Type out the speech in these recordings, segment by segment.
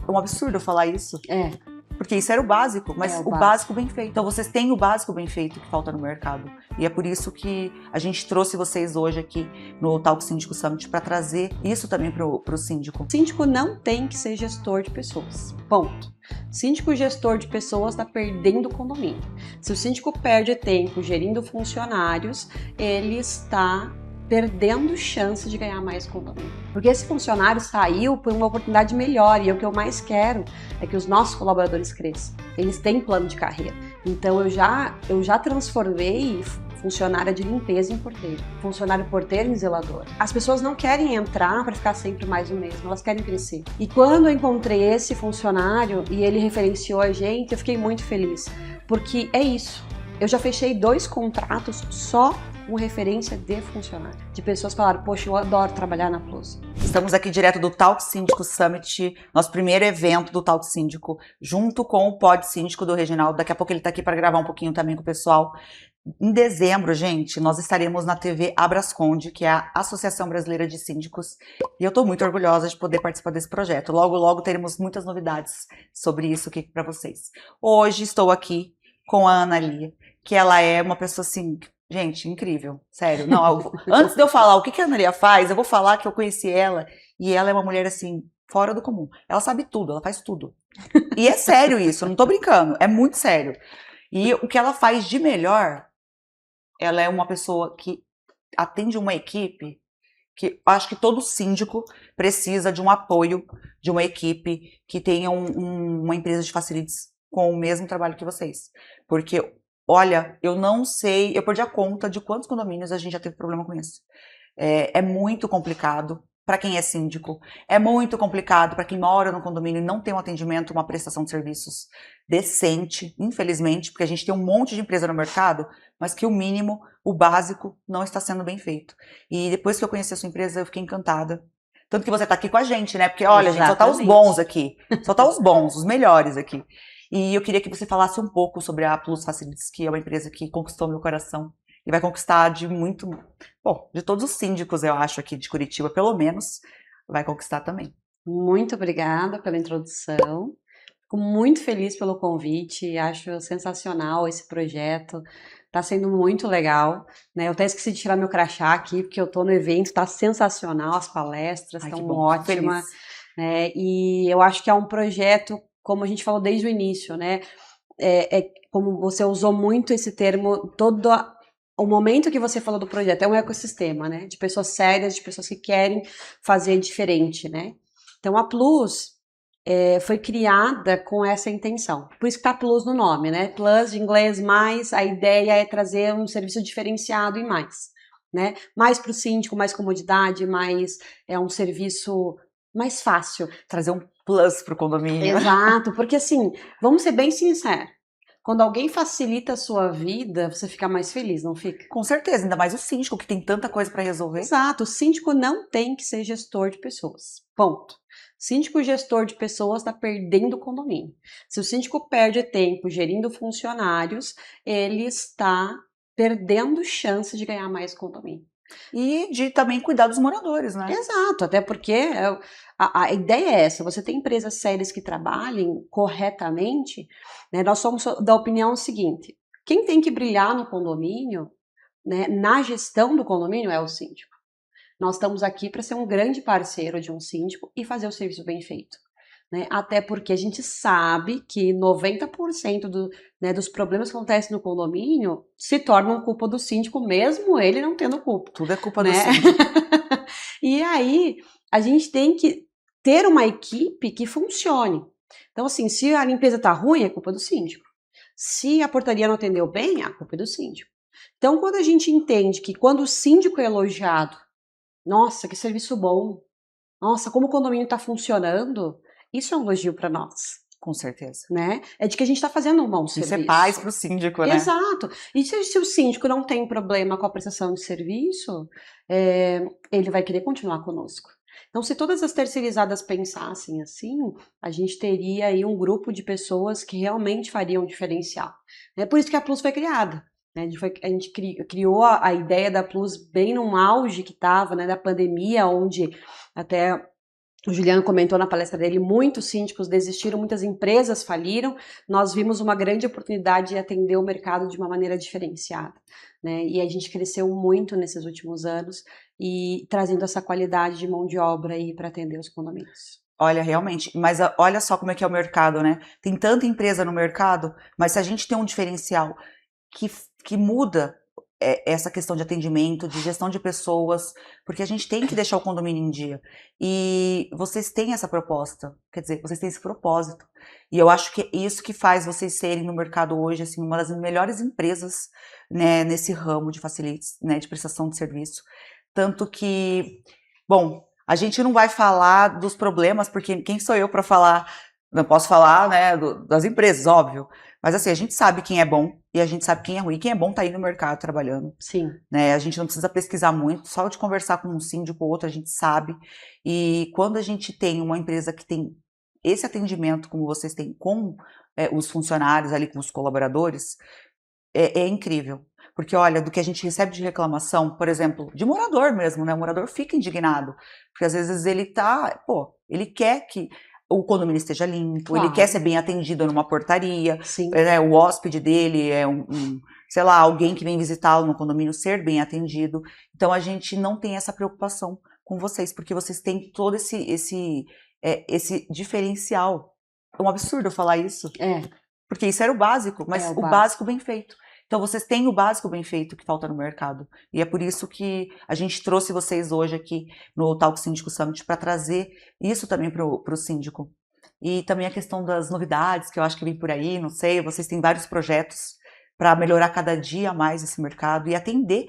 um absurdo eu falar isso. É. Porque isso era o básico, mas É o básico bem feito. Então vocês têm o básico bem feito que falta no mercado. E é por isso que a gente trouxe vocês hoje aqui no Talk Síndico Summit para trazer isso também pro síndico. O síndico não tem que ser gestor de pessoas. Ponto. Síndico gestor de pessoas está perdendo o condomínio. Se o síndico perde tempo gerindo funcionários, ele está perdendo chance de ganhar mais condomínio. Porque esse funcionário saiu por uma oportunidade melhor e o que eu mais quero é que os nossos colaboradores cresçam. Eles têm plano de carreira. Então eu já transformei funcionária de limpeza em porteiro, funcionário porteiro em zelador. As pessoas não querem entrar para ficar sempre mais o mesmo, elas querem crescer. E quando eu encontrei esse funcionário e ele referenciou a gente, eu fiquei muito feliz, porque é isso. Eu já fechei 2 contratos só com referência de funcionário. De pessoas que falaram, poxa, eu adoro trabalhar na Plus. Estamos aqui direto do Talk Síndico Summit, nosso primeiro evento do Talk Síndico, junto com o Pod Síndico do Reginaldo. Daqui a pouco ele está aqui para gravar um pouquinho também com o pessoal. Em dezembro, gente, nós estaremos na TV Abrasconde, que é a Associação Brasileira de Síndicos, e eu estou muito orgulhosa de poder participar desse projeto. Logo, logo teremos muitas novidades sobre isso aqui para vocês. Hoje estou aqui com a Ana Lia, que ela é uma pessoa assim, gente, incrível, sério. Não, antes de eu falar o que a Ana Lia faz, eu vou falar que eu conheci ela, e ela é uma mulher assim, fora do comum. Ela sabe tudo, ela faz tudo. E é sério isso, eu não tô brincando, é muito sério. E o que ela faz de melhor, ela é uma pessoa que atende uma equipe que acho que todo síndico precisa de um apoio de uma equipe que tenha uma empresa de facilities com o mesmo trabalho que vocês. Porque, olha, eu não sei, eu perdi a conta de quantos condomínios a gente já teve problema com isso. É muito complicado para quem é síndico, é muito complicado para quem mora no condomínio e não tem um atendimento, uma prestação de serviços decente, infelizmente, porque a gente tem um monte de empresa no mercado, mas que o mínimo, o básico, não está sendo bem feito. E depois que eu conheci a sua empresa, eu fiquei encantada. Tanto que você está aqui com a gente, né? Porque, olha, gente, só tá os bons aqui. Só tá os bons, os melhores aqui. E eu queria que você falasse um pouco sobre a Plus Facilities, que é uma empresa que conquistou meu coração. E vai conquistar de todos os síndicos, eu acho, aqui de Curitiba, pelo menos, vai conquistar também. Muito obrigada pela introdução. Fico muito feliz pelo convite, acho sensacional esse projeto. Tá sendo muito legal, né? Eu até esqueci de tirar meu crachá aqui, porque eu tô no evento, tá sensacional, as palestras estão ótimas, né? E eu acho que é um projeto, como a gente falou desde o início, né? Como você usou muito esse termo, o momento que você falou do projeto é um ecossistema, né? De pessoas sérias, de pessoas que querem fazer diferente, né? Então a Plus foi criada com essa intenção. Por isso que tá Plus no nome, né? Plus de inglês, mais, a ideia é trazer um serviço diferenciado e mais, né? Mais para o síndico, mais comodidade, mais um serviço mais fácil. Trazer um plus pro condomínio. Exato, porque assim, vamos ser bem sinceros. Quando alguém facilita a sua vida, você fica mais feliz, não fica? Com certeza, ainda mais o síndico, que tem tanta coisa para resolver. Exato, o síndico não tem que ser gestor de pessoas. Ponto. Síndico gestor de pessoas está perdendo o condomínio. Se o síndico perde tempo gerindo funcionários, ele está perdendo chance de ganhar mais condomínio. E de também cuidar dos moradores, né? Exato, até porque a ideia é essa, você tem empresas sérias que trabalhem corretamente, né? Nós somos da opinião seguinte, quem tem que brilhar no condomínio, né, na gestão do condomínio é o síndico. Nós estamos aqui para ser um grande parceiro de um síndico e fazer o serviço bem feito. Né? Até porque a gente sabe que 90% dos problemas que acontecem no condomínio se tornam culpa do síndico, mesmo ele não tendo culpa. Tudo é culpa do síndico. E aí, a gente tem que ter uma equipe que funcione. Então, assim, se a limpeza tá ruim, é culpa do síndico. Se a portaria não atendeu bem, a culpa é do síndico. Então, quando a gente entende que quando o síndico é elogiado, nossa, que serviço bom, nossa, como o condomínio está funcionando, isso é um elogio para nós. Com certeza. Né? É de que a gente está fazendo um bom serviço. Isso é paz para o síndico, né? Exato. E se o síndico não tem problema com a prestação de serviço, ele vai querer continuar conosco. Então, se todas as terceirizadas pensassem assim, a gente teria aí um grupo de pessoas que realmente fariam diferencial. É por isso que a Plus foi criada. A gente criou a ideia da Plus bem num auge que estava, né, da pandemia, onde até o Juliano comentou na palestra dele, muitos síndicos desistiram, muitas empresas faliram, nós vimos uma grande oportunidade de atender o mercado de uma maneira diferenciada, né? E a gente cresceu muito nesses últimos anos e trazendo essa qualidade de mão de obra aí para atender os condomínios. Olha, realmente, mas olha só como é que é o mercado, né? Tem tanta empresa no mercado, mas se a gente tem um diferencial que muda essa questão de atendimento, de gestão de pessoas, porque a gente tem que deixar o condomínio em dia. E vocês têm essa proposta, quer dizer, vocês têm esse propósito. E eu acho que é isso que faz vocês serem no mercado hoje, assim, uma das melhores empresas, né, nesse ramo de facilities, né, de prestação de serviço. Tanto que, bom, a gente não vai falar dos problemas, porque quem sou eu para falar? Não posso falar, né, das empresas, óbvio. Mas assim, a gente sabe quem é bom e a gente sabe quem é ruim. Quem é bom tá aí no mercado trabalhando. Sim. Né? A gente não precisa pesquisar muito, só de conversar com um síndico ou outro a gente sabe. E quando a gente tem uma empresa que tem esse atendimento como vocês têm com os funcionários ali, com os colaboradores, é incrível. Porque, olha, do que a gente recebe de reclamação, por exemplo, de morador mesmo, né? O morador fica indignado. Porque às vezes ele quer que o condomínio esteja limpo, Claro. Ele quer ser bem atendido numa portaria, Sim. Né, o hóspede dele é sei lá, alguém que vem visitá-lo no condomínio ser bem atendido. Então a gente não tem essa preocupação com vocês, porque vocês têm todo esse diferencial. É um absurdo eu falar isso. Porque isso era o básico, mas o básico bem feito. Então vocês têm o básico bem feito que falta no mercado. E é por isso que a gente trouxe vocês hoje aqui no Talk Síndico Summit para trazer isso também para o síndico. E também a questão das novidades, que eu acho que vem por aí, não sei, vocês têm vários projetos para melhorar cada dia mais esse mercado e atender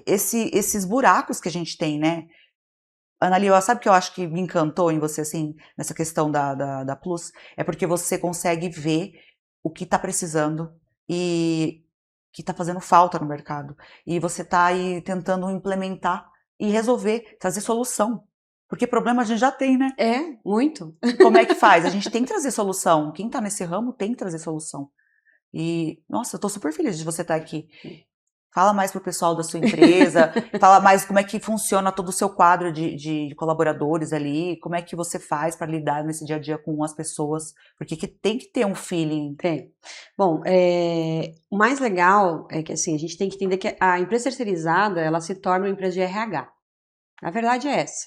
esses buracos que a gente tem, né? Analia, sabe o que eu acho que me encantou em você, assim, nessa questão da Plus? É porque você consegue ver o que está precisando e que está fazendo falta no mercado. E você está aí tentando implementar e resolver, trazer solução. Porque problema a gente já tem, né? Muito. Como é que faz? A gente tem que trazer solução. Quem está nesse ramo tem que trazer solução. E, nossa, eu estou super feliz de você estar aqui. Fala mais pro pessoal da sua empresa, fala mais como é que funciona todo o seu quadro de colaboradores ali, como é que você faz para lidar nesse dia a dia com as pessoas, porque tem que ter um feeling. Tem. Bom, o mais legal é que assim, a gente tem que entender que a empresa terceirizada, ela se torna uma empresa de RH. A verdade é essa.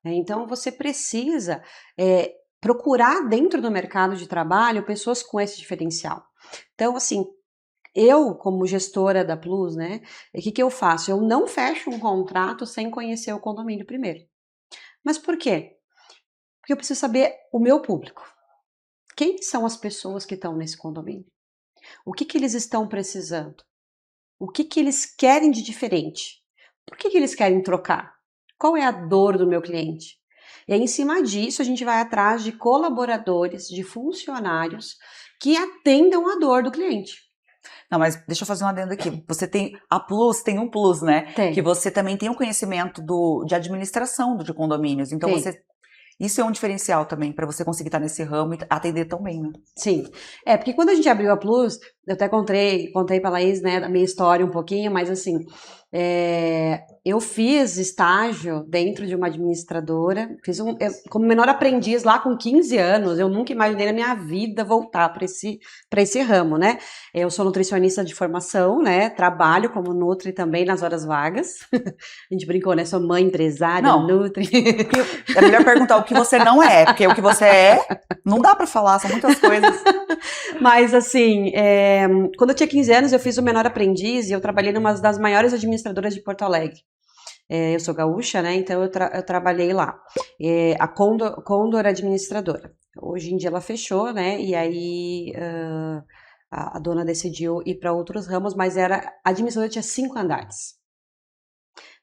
Então, você precisa procurar dentro do mercado de trabalho pessoas com esse diferencial. Então, assim, eu, como gestora da Plus, né, o que eu faço? Eu não fecho um contrato sem conhecer o condomínio primeiro. Mas por quê? Porque eu preciso saber o meu público. Quem são as pessoas que estão nesse condomínio? O que eles estão precisando? O que eles querem de diferente? Por que eles querem trocar? Qual é a dor do meu cliente? E aí, em cima disso, a gente vai atrás de colaboradores, de funcionários que atendam a dor do cliente. Não, mas deixa eu fazer um adendo aqui. Você tem a Plus, tem um plus, né? Tem. Que você também tem um conhecimento de administração de condomínios. Então isso é um diferencial também para você conseguir estar nesse ramo e atender tão bem, né? Sim. Porque quando a gente abriu a Plus, eu até contei pra Laís, né, da minha história um pouquinho, mas assim, eu fiz estágio dentro de uma administradora, como menor aprendiz lá com 15 anos, eu nunca imaginei na minha vida voltar para esse ramo, né? Eu sou nutricionista de formação, né? Trabalho como nutri também nas horas vagas. A gente brincou, né? Sou mãe, empresária, nutri. É melhor perguntar o que você não é, porque o que você não dá para falar, são muitas coisas. Mas assim, quando eu tinha 15 anos, eu fiz o menor aprendiz e eu trabalhei numa das maiores administradoras de Porto Alegre. Eu sou gaúcha, né? Então eu trabalhei lá. A Condor administradora. Hoje em dia ela fechou, né? E aí a dona decidiu ir para outros ramos, mas a administradora tinha 5 andares.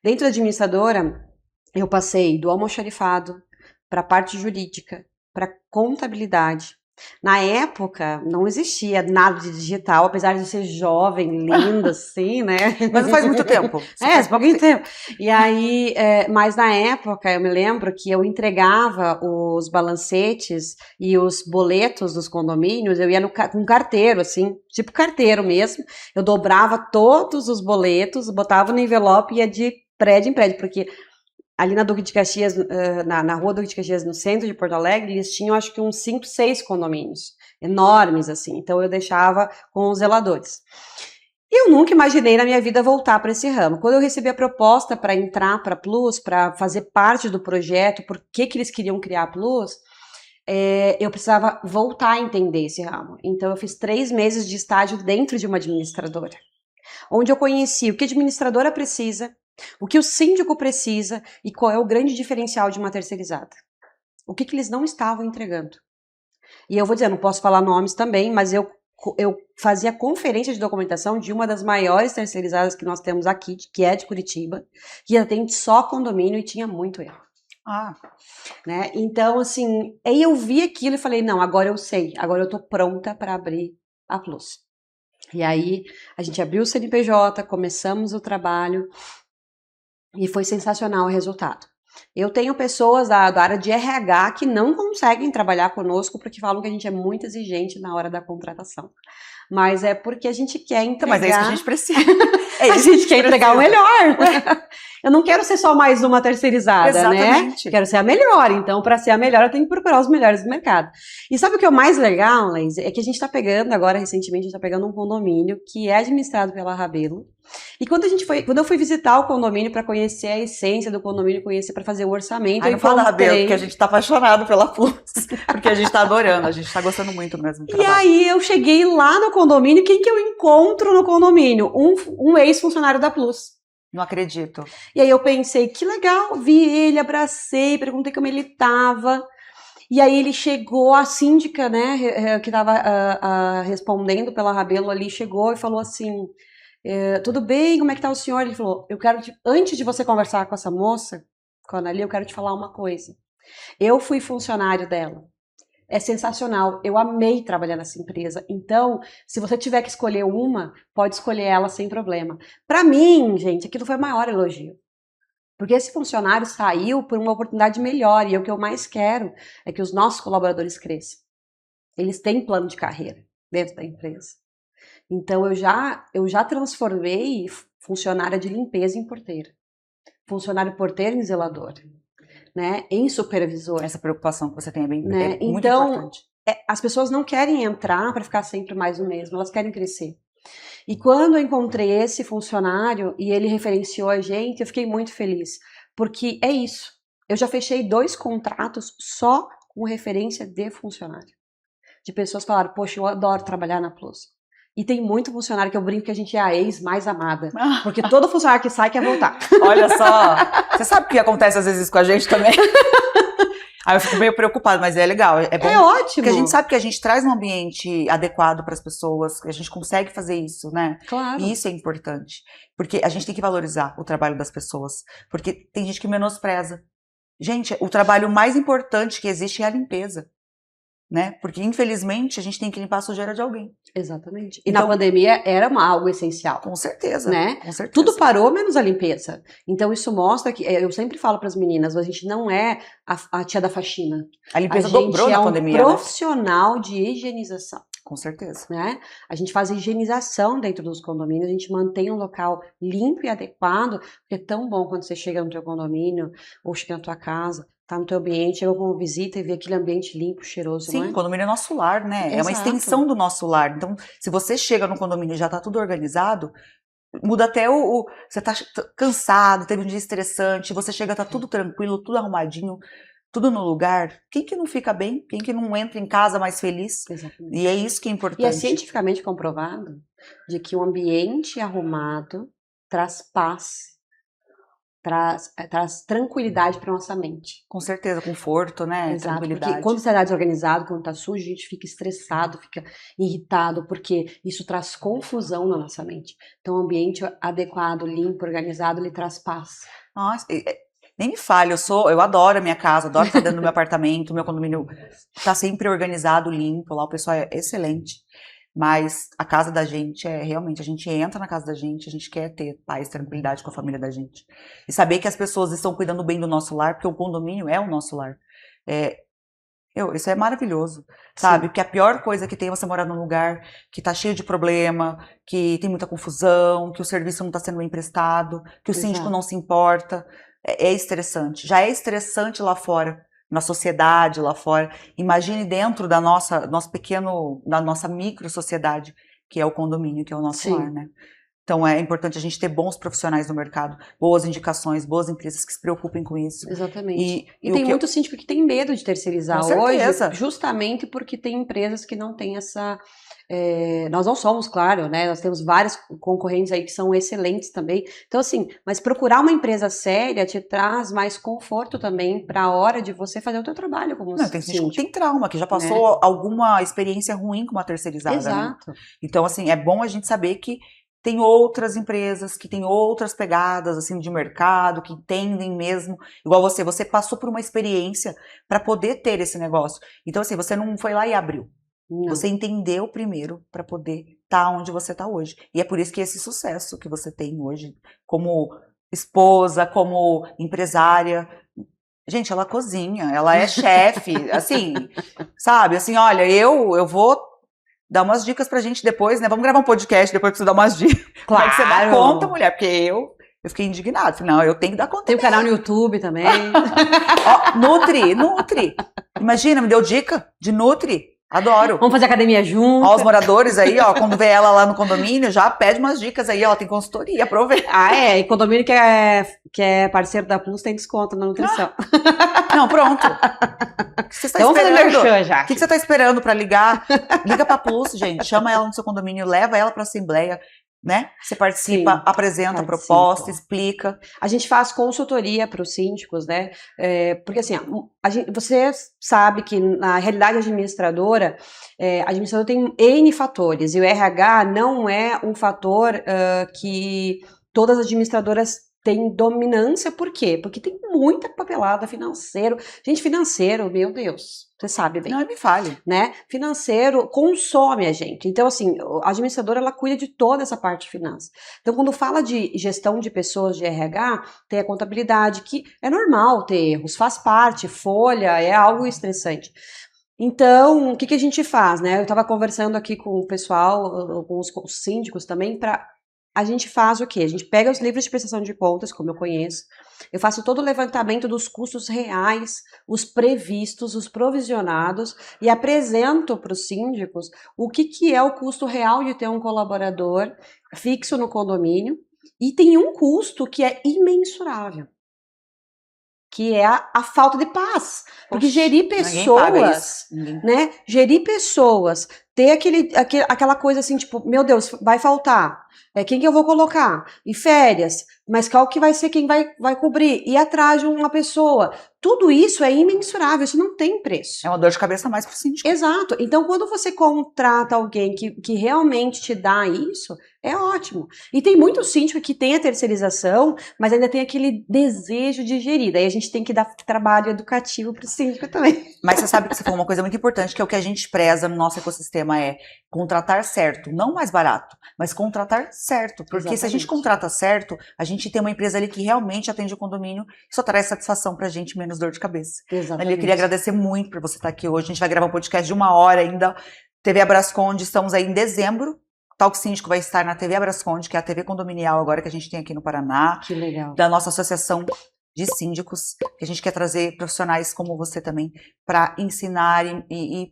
Dentro da administradora, eu passei do almoxarifado para a parte jurídica, para contabilidade. Na época, não existia nada de digital, apesar de ser jovem, linda, assim, né? Mas não faz muito tempo. Faz pouquinho tempo. E aí, mas na época, eu me lembro que eu entregava os balancetes e os boletos dos condomínios, eu ia com carteiro, assim, tipo carteiro mesmo. Eu dobrava todos os boletos, botava no envelope e ia de prédio em prédio, porque ali na Duque de Caxias, na rua Duque de Caxias, no centro de Porto Alegre, eles tinham acho que uns 5, 6 condomínios, enormes assim, então eu deixava com os zeladores. Eu nunca imaginei na minha vida voltar para esse ramo. Quando eu recebi a proposta para entrar para a Plus, para fazer parte do projeto, por que eles queriam criar a Plus, eu precisava voltar a entender esse ramo. Então eu fiz 3 meses de estágio dentro de uma administradora, onde eu conheci o que a administradora precisa, o que o síndico precisa e qual é o grande diferencial de uma terceirizada. O que eles não estavam entregando. E eu vou dizer, não posso falar nomes também, mas eu fazia conferência de documentação de uma das maiores terceirizadas que nós temos aqui, que é de Curitiba, que atende só condomínio e tinha muito erro. Né? Então, assim, aí eu vi aquilo e falei, não, agora eu sei, agora eu tô pronta para abrir a Plus. E aí, a gente abriu o CNPJ, começamos o trabalho e foi sensacional o resultado. Eu tenho pessoas da área de RH que não conseguem trabalhar conosco porque falam que a gente é muito exigente na hora da contratação. Mas é porque a gente quer entregar... Mas é isso que a gente precisa. A gente quer entregar o melhor. Eu não quero ser só mais uma terceirizada, Exatamente. Né? Quero ser a melhor. Então, para ser a melhor, eu tenho que procurar os melhores do mercado. E sabe o que é o mais legal, Laís? É que a gente está pegando, agora recentemente, a gente está pegando um condomínio que é administrado pela Rabelo. E quando eu fui visitar o condomínio para conhecer a essência do condomínio, para fazer o orçamento, não fala da Rabelo, porque a gente tá apaixonado pela Plus, porque a gente tá adorando, a gente tá gostando muito mesmo do trabalho. E aí eu cheguei lá no condomínio, quem que eu encontro no condomínio? Um ex-funcionário da Plus. Não acredito. E aí eu pensei, que legal, vi ele, abracei, perguntei como ele tava. E aí ele chegou, a síndica, né, que tava respondendo pela Rabelo ali, chegou e falou assim... tudo bem, como é que tá o senhor? Ele falou, antes de você conversar com essa moça, com a Anali, eu quero te falar uma coisa. Eu fui funcionário dela. É sensacional, eu amei trabalhar nessa empresa. Então, se você tiver que escolher uma, pode escolher ela sem problema. Para mim, gente, aquilo foi o maior elogio. Porque esse funcionário saiu por uma oportunidade melhor. E o que eu mais quero é que os nossos colaboradores cresçam. Eles têm plano de carreira dentro da empresa. Então, eu já transformei funcionária de limpeza em porteira. Funcionário porteiro em zelador. Né, em supervisor. Essa preocupação que você tem é bem né? Muito então, importante. As pessoas não querem entrar para ficar sempre mais o mesmo, elas querem crescer. E quando eu encontrei esse funcionário e ele referenciou a gente, eu fiquei muito feliz. Porque é isso. Eu já fechei 2 contratos só com referência de funcionário. De pessoas que falaram, poxa, eu adoro trabalhar na Plus. E tem muito funcionário que eu brinco que a gente é a ex mais amada. Porque todo funcionário que sai quer voltar. Olha só, você sabe o que acontece às vezes com a gente também? Aí eu fico meio preocupada, mas é legal. É bom, ótimo. Porque a gente sabe que a gente traz um ambiente adequado para as pessoas, que a gente consegue fazer isso, né? Claro. E isso é importante. Porque a gente tem que valorizar o trabalho das pessoas. Porque tem gente que menospreza. Gente, o trabalho mais importante que existe é a limpeza. Né? Porque, infelizmente, a gente tem que limpar a sujeira de alguém. Exatamente. E então, na pandemia era algo essencial. Com certeza. Né? Com certeza. Tudo parou, menos a limpeza. Então, isso mostra que, eu sempre falo para as meninas, a gente não é a tia da faxina. A limpeza dobrou na pandemia. A gente é um profissional de higienização. Com certeza. Né? A gente faz higienização dentro dos condomínios, a gente mantém um local limpo e adequado, porque é tão bom quando você chega no teu condomínio, ou chega na tua casa, tá no teu ambiente, chega com visita e vê aquele ambiente limpo, cheiroso, Sim, não é? o condomínio é nosso lar, né? Exato. É uma extensão do nosso lar. Então, se você chega no condomínio e já tá tudo organizado, muda até você tá cansado, teve um dia estressante, você chega, tá tudo tranquilo, tudo arrumadinho, tudo no lugar. Quem que não fica bem? Quem que não entra em casa mais feliz? Exatamente. E é isso que é importante. E é cientificamente comprovado de que um ambiente arrumado traz paz, traz tranquilidade para nossa mente. Com certeza, conforto, né? Exato, tranquilidade. Porque quando você está desorganizado, quando está sujo, a gente fica estressado, fica irritado, porque isso traz confusão na nossa mente. Então, um ambiente adequado, limpo, organizado, ele traz paz. Nossa, nem me fale, eu adoro a minha casa, adoro estar dentro do meu apartamento, o meu condomínio está sempre organizado, limpo, lá o pessoal é excelente. Mas a casa da gente realmente, a gente entra na casa da gente, a gente quer ter paz, tranquilidade com a família da gente. E saber que as pessoas estão cuidando bem do nosso lar, porque o condomínio é o nosso lar. Isso é maravilhoso, sabe? Sim. Porque a pior coisa que tem é você morar num lugar que tá cheio de problema, que tem muita confusão, que o serviço não está sendo bem prestado, que o síndico não se importa. é estressante. Já é estressante lá fora, na sociedade lá fora. Imagine dentro da nossa micro sociedade, que é o condomínio, que é o nosso lar, né? Então é importante a gente ter bons profissionais no mercado, boas indicações, boas empresas que se preocupem com isso. Exatamente. E tem muito síndico que tem medo de terceirizar hoje, justamente porque tem empresas que não têm essa... nós não somos, claro, né? Nós temos vários concorrentes aí que são excelentes também. Então, assim, mas procurar uma empresa séria te traz mais conforto também para a hora de você fazer o teu trabalho como tem síndico que tem trauma, que já passou alguma experiência ruim com uma terceirizada. Exato. Né? Então, assim, é bom a gente saber que tem outras empresas que têm outras pegadas assim de mercado, que entendem mesmo, igual você passou por uma experiência para poder ter esse negócio. Então, assim, você não foi lá e abriu. Não. Você entendeu primeiro para poder estar onde você está hoje. E é por isso que esse sucesso que você tem hoje, como esposa, como empresária. Gente, ela cozinha, ela é chefe, assim, sabe? Assim, olha, eu vou dar umas dicas pra gente depois, né? Vamos gravar um podcast depois pra você dar umas dicas. Claro. Pra você dar conta, mulher, porque eu fiquei indignada. Falei, não, eu tenho que dar conta. Tem um canal no YouTube também. Ó, Nutri. Imagina, me deu dica de Nutri. Adoro. Vamos fazer academia junto. Ó, os moradores aí, ó, quando vê ela lá no condomínio, já pede umas dicas aí, ó, tem consultoria, aproveita. E condomínio que é parceiro da Plus tem desconto na nutrição. Não, pronto. O que você está esperando? O que você está esperando para ligar? Liga pra Plus, gente, chama ela no seu condomínio, leva ela pra assembleia, né? Você participa, apresenta a proposta, explica. A gente faz consultoria para os síndicos, né? Porque assim, você sabe que na realidade administradora tem N fatores, e o RH não é um fator que todas as administradoras têm dominância. Por quê? Porque tem muita papelada financeiro. Gente, financeiro, meu Deus, você sabe bem. Não me fale. Né? Financeiro consome a gente. Então, assim, a administradora, ela cuida de toda essa parte de finanças. Então, quando fala de gestão de pessoas de RH, tem a contabilidade, que é normal ter erros, faz parte, folha, é algo estressante. Então, o que a gente faz, né? Eu estava conversando aqui com o pessoal, com os síndicos também, a gente faz o quê? A gente pega os livros de prestação de contas, como eu conheço, eu faço todo o levantamento dos custos reais, os previstos, os provisionados, e apresento para os síndicos o que é o custo real de ter um colaborador fixo no condomínio, e tem um custo que é imensurável, que é a falta de paz. Porque gerir pessoas, né? Gerir pessoas, ter aquela coisa assim, tipo, meu Deus, vai faltar. Quem que eu vou colocar? E férias, mas qual que vai ser quem vai cobrir? E atrás de uma pessoa. Tudo isso é imensurável, isso não tem preço. É uma dor de cabeça a mais para o síndico. Exato. Então, quando você contrata alguém que realmente te dá isso, é ótimo. E tem muito síndico que tem a terceirização, mas ainda tem aquele desejo de gerir. Daí a gente tem que dar trabalho educativo para o síndico também. Mas você sabe que você falou uma coisa muito importante, que é o que a gente preza no nosso ecossistema, é contratar certo, não mais barato, mas contratar certo. Porque Exatamente. Se a gente contrata certo, a gente tem uma empresa ali que realmente atende o condomínio e só traz satisfação pra gente, menos dor de cabeça. Exatamente. Eu queria agradecer muito por você estar aqui hoje. A gente vai gravar um podcast de 1 hora ainda. TV Abrasconde, estamos aí em dezembro. Talk Síndico vai estar na TV Abrasconde, que é a TV condominial agora que a gente tem aqui no Paraná. Que legal. Da nossa associação de síndicos, que a gente quer trazer profissionais como você também para ensinar e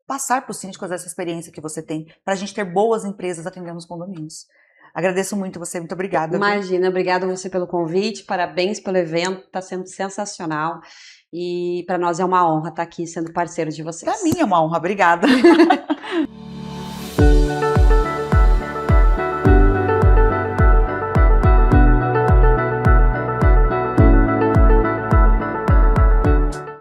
passar para os síndicos essa experiência que você tem, para a gente ter boas empresas atendendo os condomínios. Agradeço muito você, muito obrigada. Imagina, obrigada a você pelo convite, parabéns pelo evento, está sendo sensacional e para nós é uma honra estar aqui sendo parceiro de vocês. Para mim é uma honra, obrigada.